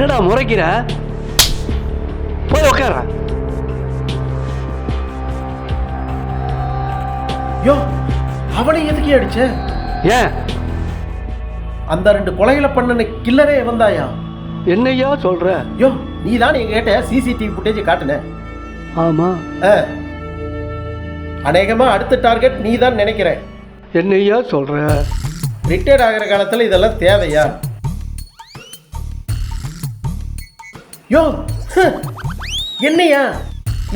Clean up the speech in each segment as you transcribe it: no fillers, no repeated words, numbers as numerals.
என்னடா முறைக்கிற? போய் உட்கார. யோ, அவனை எதுக்கே அடிச்ச? ஏன்? அந்த 2 கொலைகளை பண்ண கில்லரே வந்தாயா? என்னையா சொல்ற? யோ, நீ தான் என்கிட்ட சிசிடிவி ஃபுட்டேஜ் காட்டுன. ஆமா. அநேகமா அடுத்த டார்கெட் நீ தான் நினைக்கிறேன். என்னையா சொல்ற? ரிட்டையர்ட் ஆகிற காலத்தில் இதெல்லாம் தேவையா? யோ, என்னையா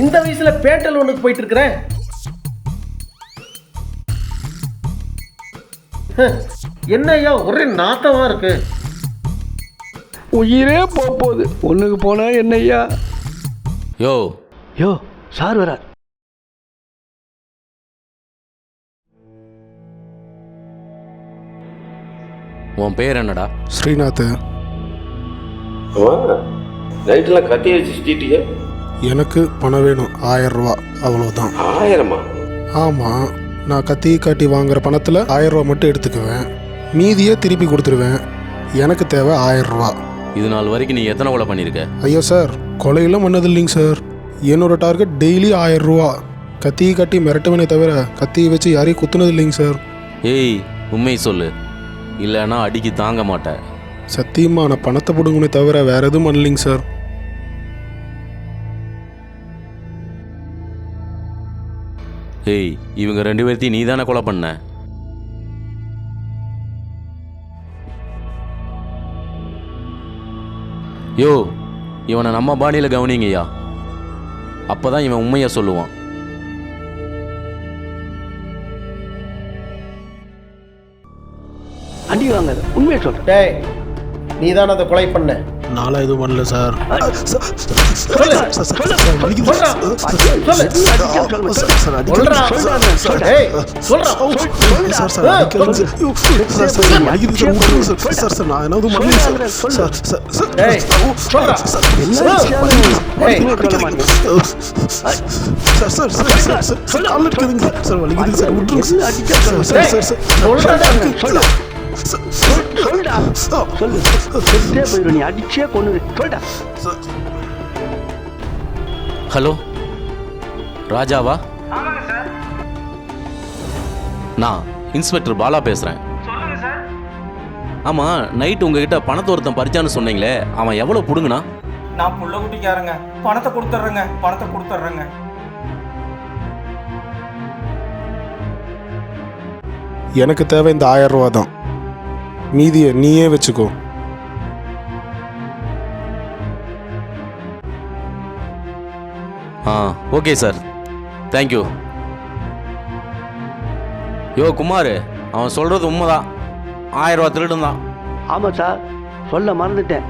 இந்த வயசுல பேட்டல் ஒண்ணுக்கு போயிட்டு இருக்கிற? என்னையா ஒரே நாத்தமா இருக்கு. உயிரே போகுது. ஒண்ணுக்கு போனா என்னையா? யோ யோ, சார் வரார். உன் பேர் என்னடா? ஸ்ரீநாத். நைட்டெல்லாம் கத்தி வச்சு சுட்டிட்டீங்க. எனக்கு பணம் வேணும், 1000 ரூபா. அவ்வளோதான். 1000மா? ஆமாம், நான் கத்தி காட்டி வாங்குற பணத்தில் 1000 ரூபா மட்டும் எடுத்துக்குவேன், மீதியே திருப்பி கொடுத்துருவேன். எனக்கு தேவை 1000 ரூபா. இது நாள் வரைக்கும் நீ எத்தனை கொலை பண்ணியிருக்க? ஐயோ சார், கொலையெல்லாம் பண்ணது இல்லைங்க சார். என்னோட டார்கெட் டெய்லி 1000 ரூபா. கத்தி காட்டி மிரட்டுவனே தவிர கத்தியை வச்சு யாரையும் குத்துனது இல்லைங்க சார். ஏய், உண்மை சொல்லு, இல்லைன்னா அடிக்கி தாங்க மாட்டேன். சத்தியமாக நான் பணத்தை பிடுங்கனே தவிர வேறு எதுவும் பண்ணலைங்க சார். ஏய், இவங்க 2 பேர்த்தையும் நீ தானே கொலை பண்ண? யோ, இவனை நம்ம பாணியில் கவனிங்கய்யா, அப்போதான் இவன் உண்மையை சொல்லுவான். அடி வாங்க, உண்மையை சொல்ற. டேய், நீ தான் அதை கொலை பண்ண. நானும் எதுவும் பண்ணல சார். ஹலோ, ராஜாவா? நான் இன்ஸ்பெக்டர் பாலா பேசுறேன். ஆமா, நைட் உங்ககிட்ட பணத்தை ஒருத்தன் பறிச்சான்னு சொன்னீங்களே, அவன் எவ்வளவு புடுங்கனா? நான் புள்ள குட்டிக்காரங்க, பணத்தை கொடுத்துட்றேங்க. எனக்கு தேவை இந்த 1000 ரூபா தான், மீதியை நீயே வச்சுக்கோ. Okay sir, thank you. யோ குமார், அவன் சொல்கிறது உண்மைதான், 1000 ரூபா திருடும் தான். ஆமாம் சார், சொல்ல மறந்துட்டேன்.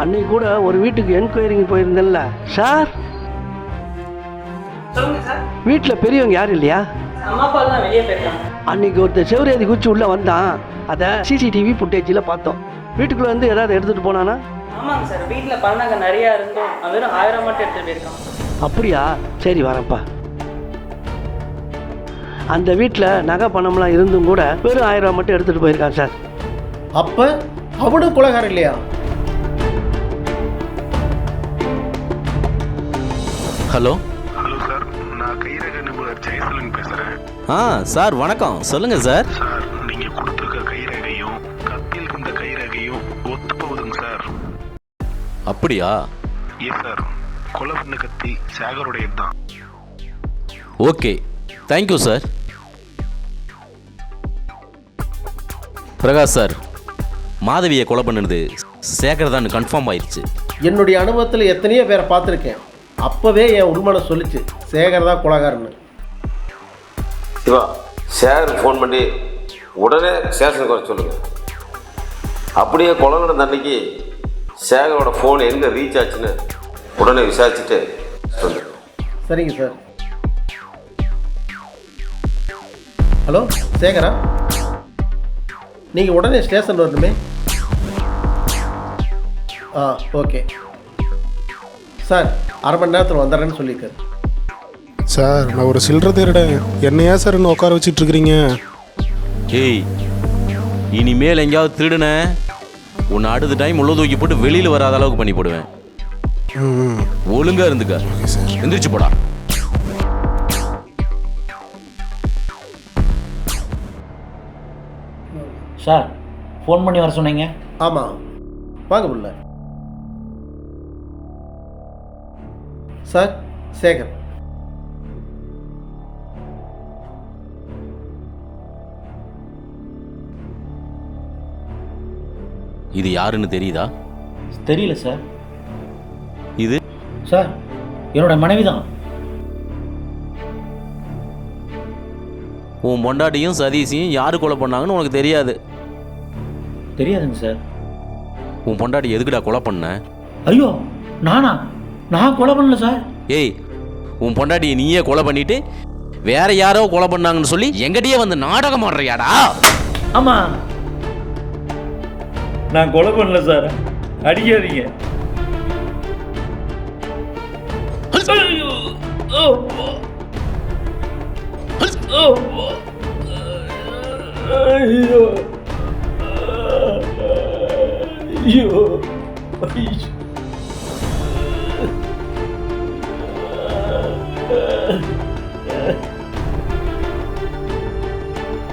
அன்னைக்கு கூட ஒரு வீட்டுக்கு என்கொயரிங் போயிருந்தேன்ல சார். வீட்டில் பெரியவங்க யாரும் இல்லையா? அம்மா அப்பா தான் வெளியே போயிருக்காங்க. அன்னைக்கு ஒருத்தர் செவரேதி குச்சி உள்ளே வந்தான், அதை சிசிடிவி ஃபுட்டேஜில் பார்த்தோம். வீட்டுக்குள்ளே வந்து ஏதாவது எடுத்துகிட்டு போனானா? ஆமாங்க சார், வீட்டில் பணங்க நிறையா இருந்தோம், வெறும் 1000 மட்டும் எடுத்துகிட்டு போயிருக்கான். அப்படியா? சரி, வரேன்ப்பா. அந்த வீட்டில் நகை பணம்லாம் இருந்தும் கூட வெறும் 1000 ரூபா மட்டும் எடுத்துகிட்டு போயிருக்கான் சார். அப்போ அவனும் கொலைகாரம் இல்லையா? ஹலோ சார், நான் கைரக நிபுணர் ஜெயசலன் பேசுகிறேன். சார் வணக்கம், சொல்லுங்கள் சார். சார், நீங்கள் கொடுத்துருக்க கைரகையும் கத்தியில் இருந்த கைரகையும் ஒத்து போகுதுங்க சார். அப்படியா? எஸ் சார், கொலை பண்ண கத்தி சேகருடைய தான். Okay, thank you sir. Prakash sir, மாதவியை கொலை பண்ணுறது சேகர் தான் கன்ஃபார்ம் ஆயிடுச்சு. என்னுடைய அனுபவத்தில் எத்தனையோ பேரை பார்த்துருக்கேன். அப்போவே என் உண்மனை சொல்லிச்சு, சேகர் தான் கொலைகாரன்னு. சிவா, சேகருக்கு ஃபோன் பண்ணி உடனே ஸ்டேஷனுக்கு வர சொல்லுங்கள். அப்படியே கொலை நடந்த அன்னைக்கு சேகரோட ஃபோன் எங்கே ரீச் ஆச்சுன்னு உடனே விசாரிச்சுட்டு சொல்லுங்கள். சரிங்க சார். ஹலோ சேகரா, நீங்கள் உடனே ஸ்டேஷன் வரணுமே. ஓகே சார், அரை மணி நேரத்தில் வந்துடுறேன்னு சொல்லியிருக்காரு. சார், நான் ஒரு சில்லறை திருடன், என்னையா சார் இன்னும் உட்கார வச்சுட்டு இருக்கிறீங்க? ஏய், இனிமேல் எங்கேயாவது திருடுன உன்னை அடுத்த டைம் உள்ள தூக்கி போட்டு வெளியில் வராத அளவுக்கு பண்ணி போடுவேன். ஒழுங்கா இருந்துக்க. எந்திரிச்சு போடா. சார் ஃபோன் பண்ணி வர சொன்னீங்க. ஆமாம், வாங்க உள்ள. சார், சேகர். இது யாருன்னு தெரியுதா? தெரியல சார். இது சார் என்னோட மனைவி தான். உன் பொண்டாட்டியும் சதீஷையும் யாரு கொலை பண்ணாங்கன்னு உனக்கு தெரியாது? தெரியாதுங்க சார். உன் பொண்டாட்டி எதுக்குடா கொலை பண்ண? ஐயோ நான் கொலை பண்ணல சார். ஏய், உன் பொண்டாட்டியை நீயே கொலை பண்ணிட்டு வேற யாரோ கொலை பண்ணாங்கன்னு சொல்லி எங்கிட்டயே வந்து நாடகம் ஆடுறியாடா? ஆமா, நான் கொலை பண்ணல சார். அடிக்காதீங்க.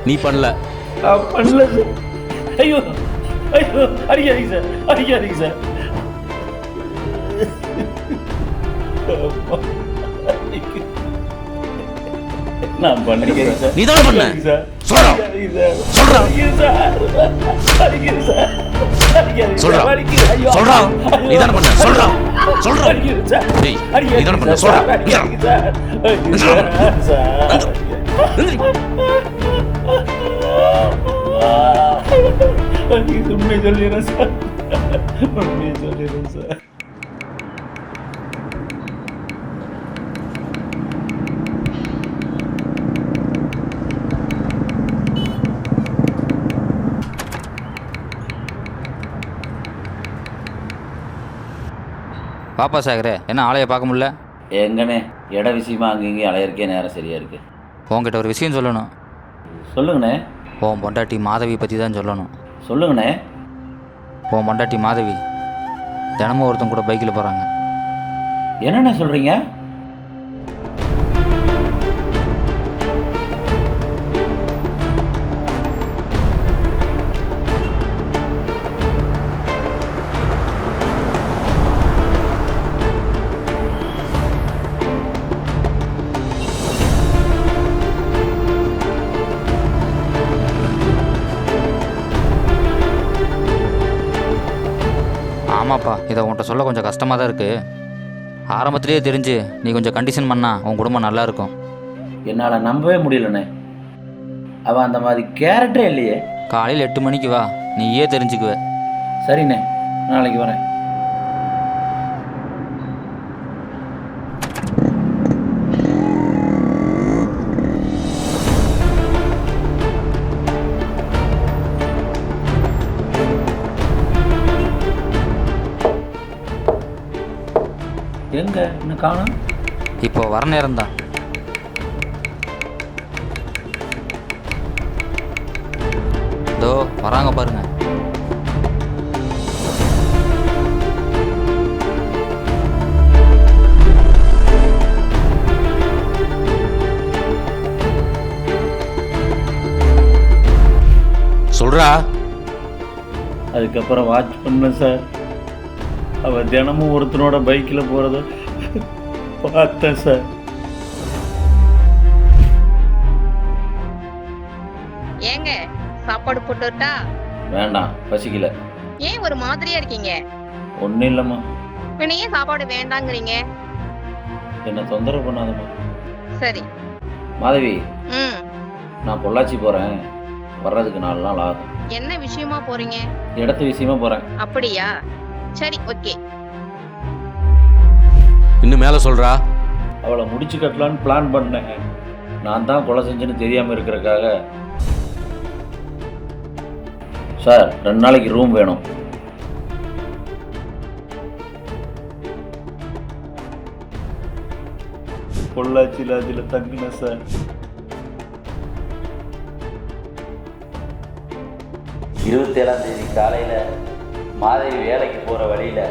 நீ பண்ணல. பண்ணல சார். ஐயோ அடிக்காதீங்க சார், அடிக்காதீங்க சார். நான் பண்ணிக்கிறேன் சார். நீ தான் பண்ண. சொல்றா சொல்றா சொல்றா சொல்றா. நீ தான் பண்ண. சொல்றா சொல்றா. டேய், நீ தான் பண்ண. சொல்றா. உண்மை சொல்லிடுறேன் சார், உண்மையை சொல்லிடுறேன் சார். பாப்பா சாகரே, என்ன ஆளையை பார்க்க முடியல? எங்கண்ணே இட விஷயமா அங்கேயும் அலையறக்கே நேரம் சரியா இருக்கு. உங்ககிட்ட ஒரு விஷயம் சொல்லணும். சொல்லுங்கண்ணே. உன் பொண்டாட்டி மாதவி பற்றி தான் சொல்லணும். சொல்லுங்கண்ணே. உன் பொண்டாட்டி மாதவி தினமும் ஒருத்தன் கூட பைக்கில் போகிறாங்க. என்னண்ணே சொல்கிறீங்க? ஆமாப்பா, இதை உன்கிட்ட சொல்ல கொஞ்சம் கஷ்டமாக தான் இருக்குது. ஆரம்பத்திலேயே தெரிஞ்சு நீ கொஞ்சம் கண்டிஷன் பண்ணால் உன் குடும்பம் நல்லா இருக்கும். என்னால் நம்பவே முடியலண்ணே. அவன் அந்த மாதிரி கேரக்டரே இல்லையே. காலையில் 8 மணிக்கு வா, நீயே தெரிஞ்சுக்குவ. சரிண்ணே, நாளைக்கு வரேன். எங்க இன்னும் காணோம்? இப்போ வர நேரம்தான். இதோ வராங்க பாருங்க. சொல்றா. அதுக்கப்புறம் வாட்ச் பண்ணேன் சார். அவன் தினமும் ஒருத்தனோட பைக்கில் போகிறத பார்த்தேன் சார். ஏங்க சாப்பாடு போட்டுட்டா? வேண்டாம், பசிக்கல. ஏன் ஒரு மாதிரியா இருக்கீங்க? ஒன்றும் இல்லைம்மா. பின்ன ஏன் சாப்பாடு வேண்டாங்கிறீங்க? என்னை தொந்தரவு பண்ணாதம்மா. சரி மாதவி, ம் நான் பொள்ளாச்சி போகிறேன். வர்றதுக்கு 4 நாள் ஆகும். என்ன விஷயமா போறீங்க? இடத்து விஷயமா போகிறேன். அப்படியா? சரி, ஓகே. இன்னும் மேலே சொல்றா. அவளை முடிச்சு கட்டலான்னு பிளான் பண்ணேன். நான் தான் கொலை செஞ்சேன்னு தெரியாமல் இருக்கிறக்காக. சார், 2 நாளைக்கு ரூம் வேணும். பொள்ளாச்சி லாட்ஜில் தங்கினேன் சார். 27ஆம் தேதி காலையில் மாதவி வேலைக்கு போகிற வழியில்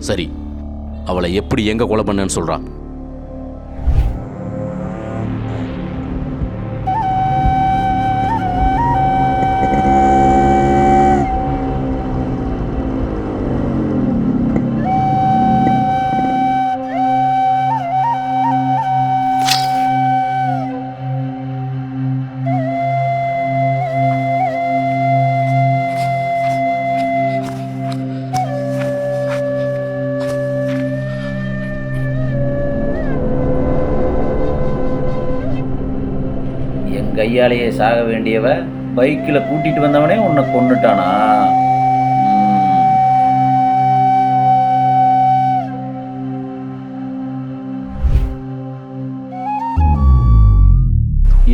சரி, அவளை எப்படி எங்க கொலை பண்ணேன்னு சொல்றா. கையாலேயே சாக வேண்டியவ பைக்கில் கூட்டிட்டு வந்தவனே உன்னை கொன்னுட்டானா?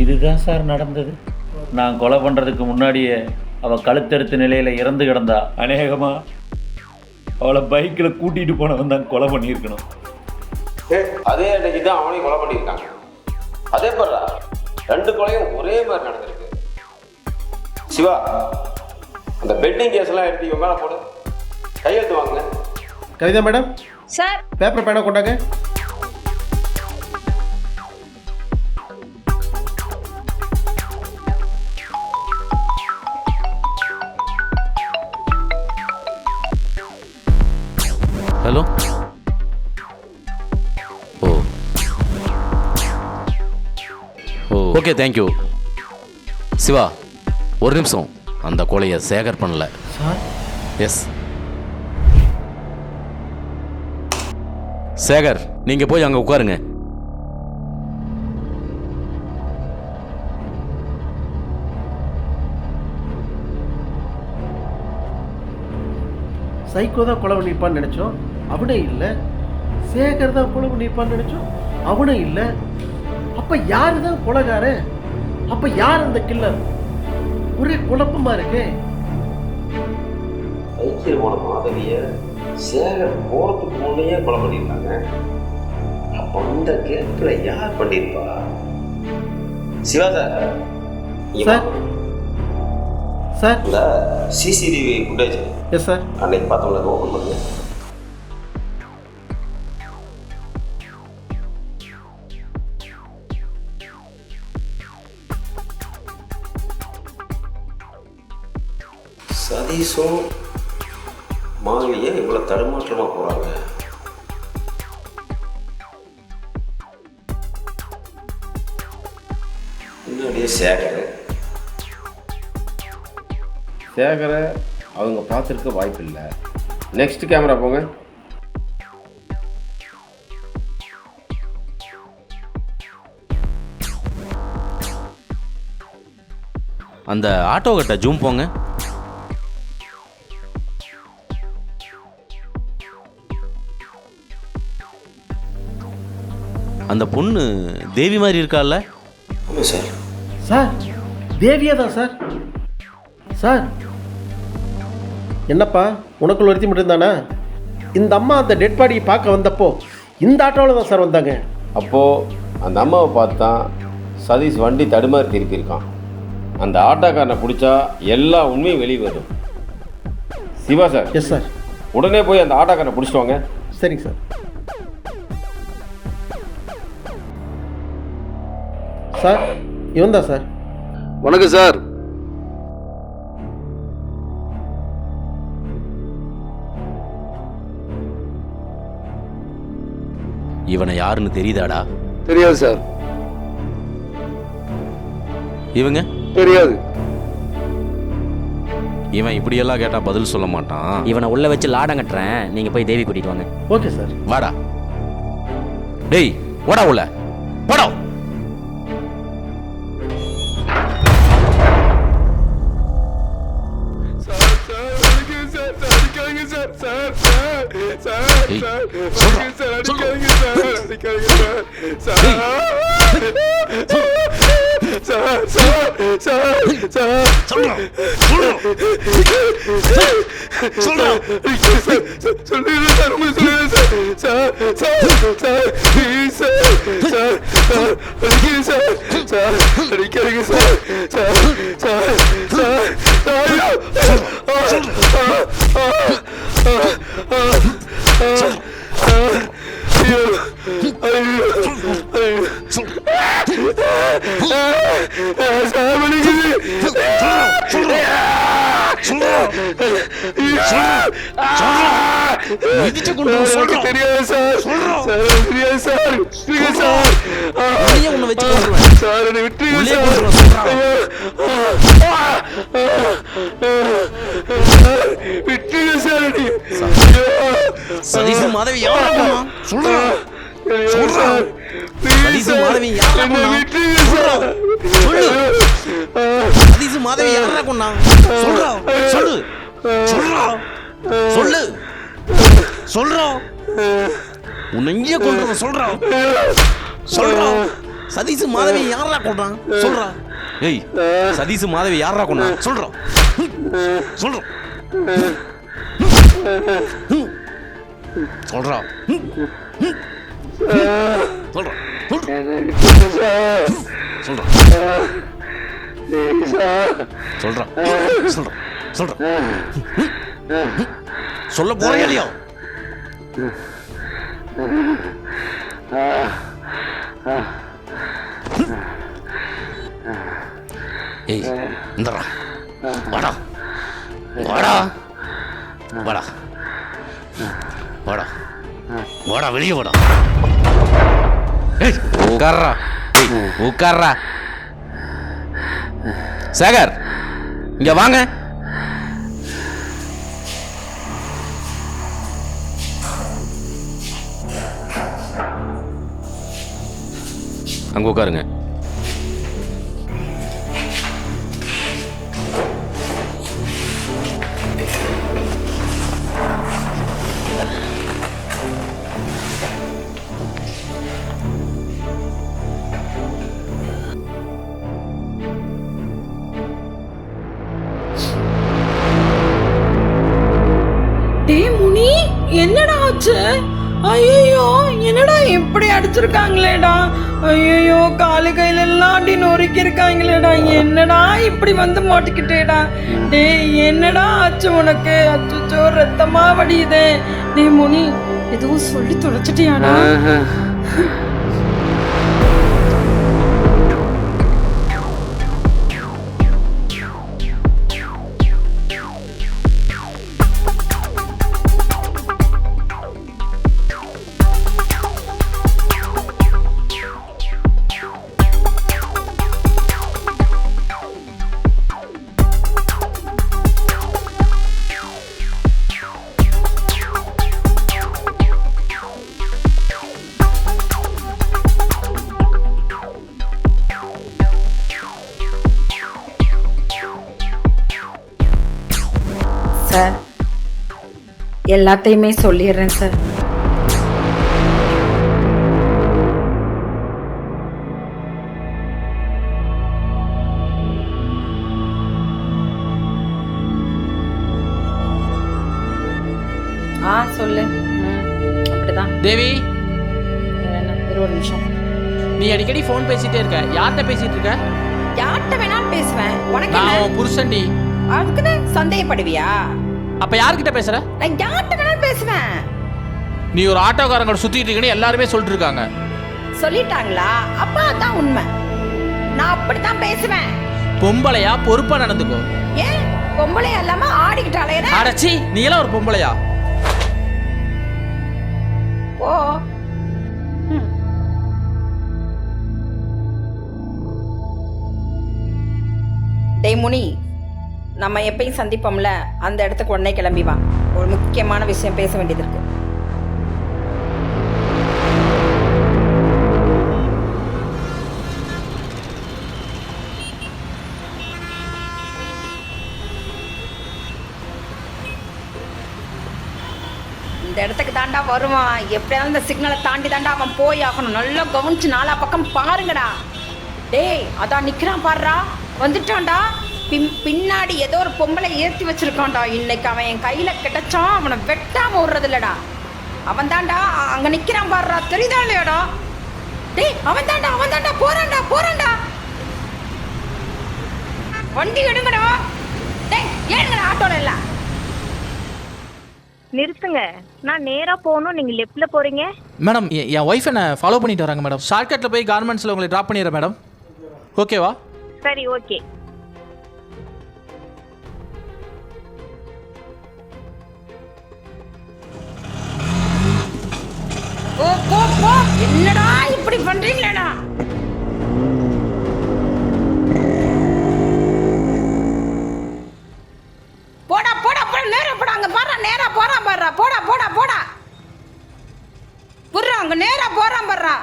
இதுதான் சார் நடந்தது. நான் கொலை பண்ணுறதுக்கு முன்னாடியே அவள் கழுத்தறுத்த நிலையில் இறந்து கிடந்தா. அநேகமா அவளை பைக்கில் கூட்டிகிட்டு போனவன் தான் கொலை பண்ணியிருக்கணும். அதே அன்னைக்கு தான் அவனையும் கொலை பண்ணியிருக்காங்க. அதே போடுறா, 2 கொலையும் ஒரே மாதிரி நடந்திருக்கு. சிவா, அந்த பெட்டிங் கேஸ்லாம் எடுத்து இவங்க மேலே போடு, கையெழுத்து வாங்க. கவிதா மேடம், சார் பேப்பர் பேனா கொண்டாங்க. ஹலோ. Okay, thank you. சிவா, ஒரு நிமிஷம். அந்த கொலையை சேகர் பண்ணல. எஸ் சேகர், நீங்க போய் அங்க உட்காருங்க. சைக்கோ தான் கொலை பண்ணியிருப்பான்னு நினைச்சோம், அவனே இல்லை. சேகர் தான் கொலை பண்ணியிருப்பான்னு நினைச்சோம், அவனே இல்லை. அப்ப யாரு தான் கொலைகாரு? அப்ப யார் அந்த கில்லர்? ஒரே குழப்பமா இருக்கு. ஐக்கியர் போன மாதவிய சேகர் போறதுக்கு முன்னையே கொலை பண்ணியிருக்காங்க. அப்ப அந்த கேப்ல யார் பண்ணியிருப்பா? சிவா சார், சார் இந்த சிசிடிவி ஃபுட்டேஜ் எஸ் சார், அன்னைக்கு பார்த்தோம்ல, ஓப்பன் பண்ணுங்க. சதீஷும் மாதவியே இவ்வளோ தடுமாற்றமாக போகிறாங்க. முன்னாடியே சேகரை அவங்க பார்த்துருக்க வாய்ப்பு இல்லை. நெக்ஸ்ட் கேமரா போங்க. அந்த ஆட்டோ கட்ட ஜூம் போங்க. அந்த பொண்ணு தேவி மாதிரி இருக்கால்ல? ஆமாம் சார். சார் தேவியா தான் சார். சார் என்னப்பா, உனக்குள்ள ஒருத்தி மட்டும் தானே? இந்த அம்மா அந்த டெட் பாடியை பார்க்க வந்தப்போ இந்த ஆட்டோவில் தான் சார் வந்தாங்க. அப்போது அந்த அம்மாவை பார்த்து தான் சதீஷ் வண்டி தடுமாறி திருப்பியிருக்கான். அந்த ஆட்டோக்காரனை பிடிச்சா எல்லா உண்மையும் வெளியே வரும். Siva sir, yes sir. உடனே போய் அந்த ஆட்டோக்காரனை பிடிச்சிட்டு வாங்க. சரிங்க சார். சார், இவன் தான் சார். வணக்கம் சார். இவனை யாருன்னு தெரியுதாடா? தெரியாது சார். இவங்க தெரியாது. இவன் இப்படியெல்லாம் கேட்டா பதில் சொல்ல மாட்டான். இவனை உள்ள வச்சு லாடம் கட்டுறேன், நீங்க போய் தேவி கூட்டிட்டு வாங்க. Okay sir. வாடா. டேய் ஓடா உள்ள போடா. சதீஷ் மாதவி யாரா கொன்னா? சொல்றா. சதீஷ் மாதவி யாரா கொன்னா? சொல்லு. சதீஷ் மாதவி யாரா கொன்னா? சொல்றா. சொல்லு. சொல்றா. சொல்லு. சொல்றா. உன்னை இங்கே கொண்டு சொல்றா. சொல்றா. சதீஷ் மாதவி யாரா கொன்னா? சொல்றா. ஏய், சதீஷ் மாதவி யாரா கொன்னா? சொல்றா. சொல்றா. சொல்றா. சொல்றா. சொல்றா. சொல்றா. சொல்றா. சொல்றா. சொல்ல போறியா இல்லையா? ஏய், இந்தடா. வாடா. வாடா. வாடா. வாடா. வாடா, வெளியே வாடா. ஏய், உட்கார்றா. ஏய், உட்கார்றா. சேகர், இங்க வாங்க. அங்க உட்காருங்க. முனி, என்னடா ஆச்சு? ஐயோ, என்னடா இப்படி அடிச்சிருக்காங்களேடா. ஐயோ, காலு கையில எல்லாம் அப்படி நொறுக்கி இருக்காங்களேடா. என்னடா இப்படி வந்து மாட்டிக்கிட்டேடா. டேய், என்னடா ஆச்சு உனக்கு? அச்சோ, ரத்தமா வடியுதே. டேய் முனி, எதுவும் சொல்லி தொலைச்சிட்டியாடா? சார், எல்லாத்தையுமே சொல்லிடுறேன் சார். சொல்லு. அப்படிதான். தேவி, ஒரு நிமிஷம். நீ அடிக்கடி ஃபோன் பேசிட்டே இருக்க. யார்கிட்ட பேசிட்டு இருக்க? யார்கிட்ட வேணாலும் பேசுவேன். உனக்கு நான் புருஷன்டி. அதுக்குன்னு சந்தேகப்படுவியா? அப்ப யார்கிட்ட பேசுற? நான் யார்கிட்ட வேணாலும் பேசுவேன். நீ ஒரு ஆட்டோக்காரங்களை சுத்திட்டு இருக்கீங்கன்னு எல்லாருமே சொல்லிட்டு இருக்காங்க. சொல்லிட்டாங்களா? அப்ப அதான் உண்மை. நான் அப்படித்தான் பேசுவேன். பொம்பளையா பொறுப்பா நடந்துக்கோ. ஏன் பொம்பளையா இல்லாம ஆடிக்கிட்டு அலையற? அடச்சி, நீ எல்லாம் ஒரு பொம்பளையா? ஓ டேய் முனி, நம்ம எப்பயும் சந்திப்போம்ல, அந்த இடத்துக்கு உடனே கிளம்பி வா. ஒரு முக்கியமான விஷயம் பேச வேண்டியது இருக்கு. இந்த இடத்துக்கு தாண்டா வருவான். எப்படியாவது இந்த சிக்னலை தாண்டி தாண்டா அவன் போய் ஆகணும். நல்லா கவனிச்சு நாலா பக்கம் பாருங்கடா. டேய், அதான் நிக்கிறான் பாருடா, வந்துட்டான்டா. பின்னாடி ஏதோ ஒரு பொம்பளை ஏற்றி வச்சிருக்கான்டா. இன்னைக்கு அவன் என் கையில கிடைச்சான், அவனை வெட்டாம விடுறது இல்லடா. அவன் தாண்டா அங்க நிக்கிறான் பாருடா, தெரியுதா இல்லையாடா? டேய், அவன் தாண்டா போறான்டா. வண்டி எடுங்கடா. டேய், ஏனுங்கடா ஆட்டோல இல்ல. நிறுத்துங்க, நான் நேரா போகணும், நீங்க லெஃப்ட்ல போறீங்க. மேடம், என் ஒய்ஃப் என்ன ஃபாலோ பண்ணிட்டு வராங்க மேடம். ஷார்ட்கட்டில் போய் கார்மெண்ட்ஸில் உங்களை ட்ராப் பண்ணிடுறேன் மேடம். ஓகேவா? சரி, ஓகே. போ. என்னடா இப்படி பண்றீங்களேடா? போடா நேரா போடா. அங்க பாரு, நேரா போறான் பாருடா. போடா புர்றா, அங்க நேரா போறான் பாருடா.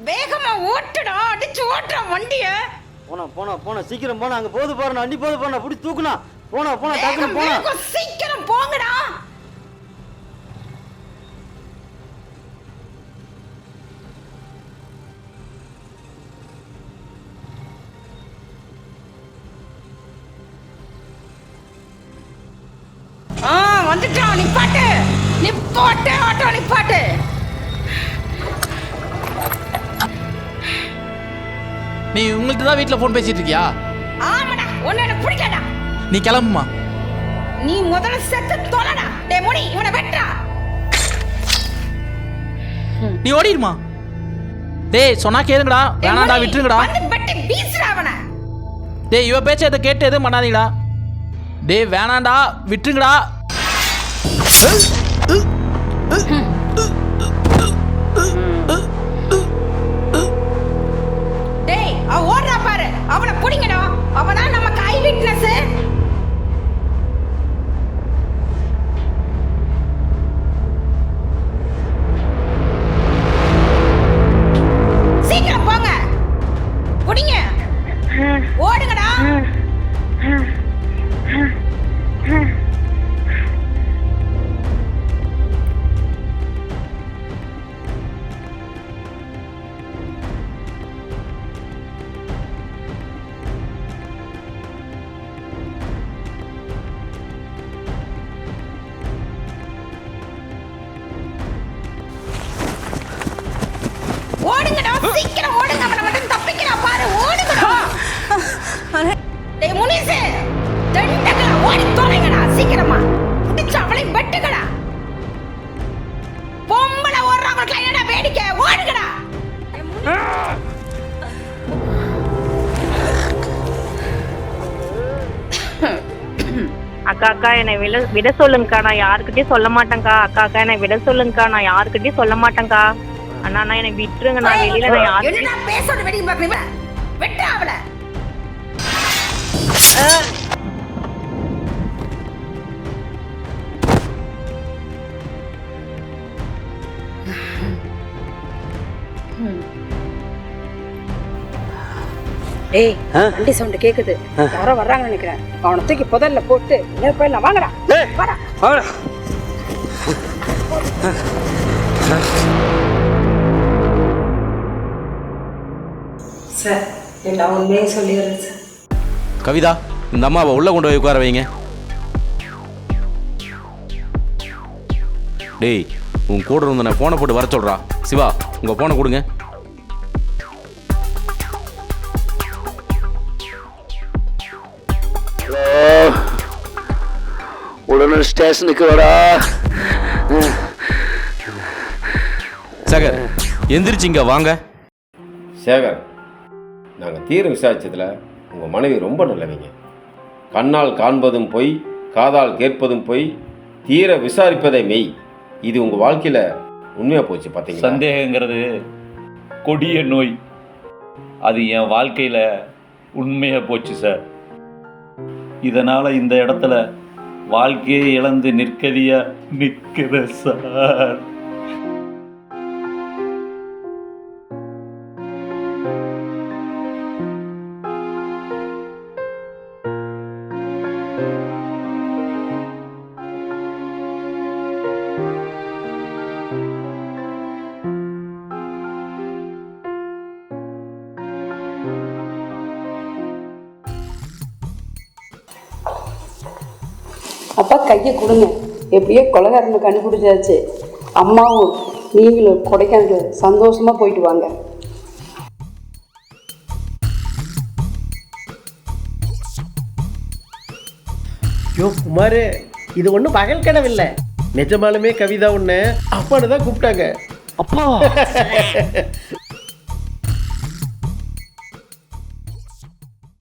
வேகமா ஓட்டுடா, அடிச்சு ஓட்டுற வண்டிய. போனா சீக்கிரம் போனா. அங்க போது பாருண்ணா, அண்டி போது பாருண்ணா. அப்படி தூக்குனா போனா டக்குனு போனா. சீக்கிரம் போங்கடா. வந்துட்டான். நிப்பாட்டு ஆட்டோ நிப்பாட்டு. நீ உங்களுக்கு தான் வீட்டில் ஃபோன் பேசிட்டு இருக்கியா? ஆமாடா, ஒன்னு எனக்கு பிடிக்கடா. நீ கிளம்புமா. நீ முதல்ல செத்து தொலைடா. டேய் முனி, இவனை வெட்டா. நீ ஓடிடுமா. டேய், சொன்னா கேளுங்கடா. வேணாண்டா, விட்டுருங்கடா. வந்து வெட்டி வீசுடா அவனை. டேய், இவ பேச்ச எதை கேட்டு எதுவும் பண்ணாதீங்கடா. டேய், வேணாண்டா, விட்டுருங்கடா. டேய், அவ ஓடுறா பாரு, அவளை புடிங்கடா. அவதான் நமக்கு ஐ விட்னஸ். சீக்கிரம் போங்க, புடிங்க, ஓடுங்கடா. ஓடுங்கடா, சீக்கிரம் ஓடுங்க. அவனை மட்டும் தப்பிக்கிறா பாரு, ஓடுங்கடா. டேய் முனிசே, தண்டகடா, ஓடி தொலைங்கடா சீக்கிரமா. புடிச்சு அவளை வெட்டுங்கடா. பொம்பளை ஓடுறவங்களுக்கு என்னடா வேடிக்கை? ஓடுங்கடா. அக்கா என்னை விட சொல்லுங்கக்கா, நான் யாருக்கிட்டையும் சொல்ல மாட்டேங்க்கா. அக்கா என்னை விட சொல்லுங்கக்கா, நான் யாருக்கிட்டையும் சொல்ல மாட்டேங்க்கா. அண்ணா என்னை விட்டுருங்க, நான் வெளியில நான் யாரு என்னடா பேசோட வெடி பாக்குறீங்க? வெட்டு அவளை. டேய், வண்டி சவுண்ட் கேக்குது. யாரோ வர்றாங்கன்னு நினைக்கிறேன். அவனை தூக்கி புதல்ல போட்டு போயிடலாம். வாங்கடா, வாடா. சார், எல்லாம் உண்மையே சொல்லிடுறேன் சார். கவிதா, இந்த அம்மாவை உள்ள கொண்டு போய் உட்கார வைங்க. டேய், உன் கூட இருந்த ஃபோனை போட்டு வர சொல்றா. சிவா, உங்க ஃபோனை கொடுங்க. உடனே ஸ்டேஷனுக்கு வரா. சேகர் எந்திரிச்சு இங்க வாங்க. சேகர், நாங்கள் தீர விசாரிச்சதில் உங்கள் மனைவி ரொம்ப நல்லவங்க. கண்ணால் காண்பதும் பொய், காதால் கேட்பதும் பொய், தீர விசாரிப்பதை மெய். இது உங்கள் வாழ்க்கையில் உண்மையாக போச்சு பார்த்தீங்களா? சந்தேகங்கிறது கொடிய நோய். அது என் வாழ்க்கையில் உண்மையாக போச்சு சார். இதனால் இந்த இடத்துல வாழ்க்கையை இழந்து நிற்கிற சார். அப்பா கையை கொடுங்க. எப்படியோ கொலைகாரனை கண்டுபிடிச்சாச்சு. அம்மாவும் நீங்களும் கொடைக்கானல் சந்தோஷமா போயிட்டு வாங்க. ஐயோ குமார், இது ஒன்றும் பகல் கனவில்லை. நிஜமாலுமே கவிதா உன்னை அப்பான்னு தான் கூப்பிட்டாங்க. அப்பா